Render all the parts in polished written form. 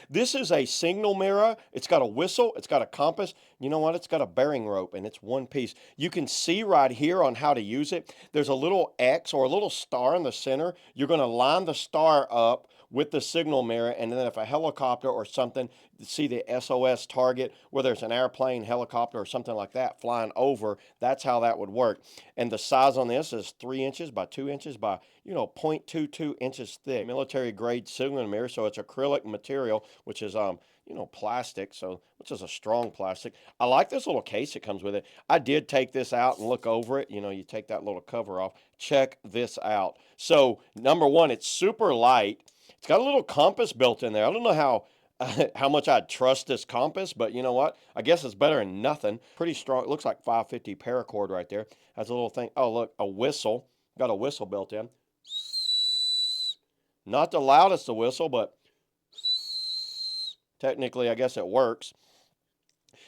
This is a signal mirror. It's got a whistle. It's got a compass. You know what? It's got a bearing rope, and it's one piece. You can see right here on how to use it. There's a little X or a little star in the center. You're going to line the star up with the signal mirror, and then if a helicopter or something, see the SOS target, whether it's an airplane, helicopter, or something like that flying over, that's how that would work. And the size on this is 3 inches by 2 inches by, 0.22 inches thick. Military grade signal mirror, so it's acrylic material, which is plastic, which is a strong plastic. I like this little case that comes with it. I did take this out and look over it. You take that little cover off. Check this out. So number one, it's super light. It's got a little compass built in there. I don't know how much I'd trust this compass, but you know what? I guess it's better than nothing. Pretty strong. It looks like 550 paracord right there. Has a little thing. Oh, look, a whistle. Got a whistle built in. Not the loudest of whistle, but technically, I guess it works.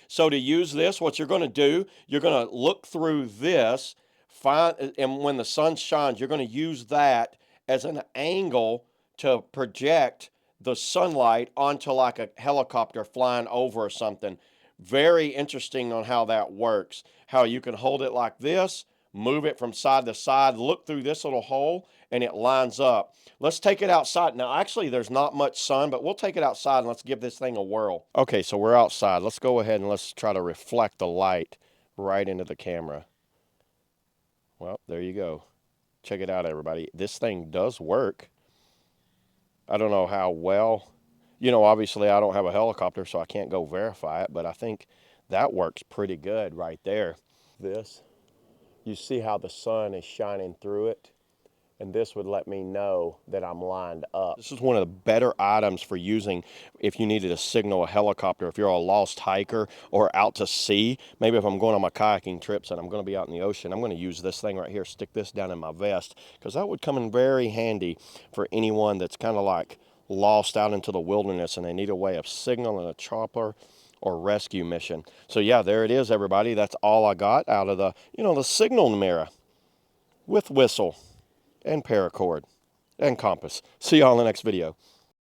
So to use this, what you're going to do, you're going to look through this, and when the sun shines, you're going to use that as an angle to project the sunlight onto like a helicopter flying over or something. Very interesting on how that works. How you can hold it like this, move it from side to side, look through this little hole, and it lines up. Let's take it outside. Now, actually, there's not much sun, but we'll take it outside and let's give this thing a whirl. Okay, so we're outside. Let's go ahead and let's try to reflect the light right into the camera. Well, there you go. Check it out, everybody. This thing does work. I don't know how well. Obviously, I don't have a helicopter, so I can't go verify it, but I think that works pretty good right there. You see how the sun is shining through it? And this would let me know that I'm lined up. This is one of the better items for using if you needed to signal a helicopter, if you're a lost hiker or out to sea. Maybe if I'm going on my kayaking trips and I'm going to be out in the ocean, I'm going to use this thing right here, stick this down in my vest, because that would come in very handy for anyone that's kind of like lost out into the wilderness and they need a way of signaling a chopper or rescue mission. So yeah, there it is, everybody. That's all I got out of the signal mirror with whistle and paracord and compass. See y'all in the next video.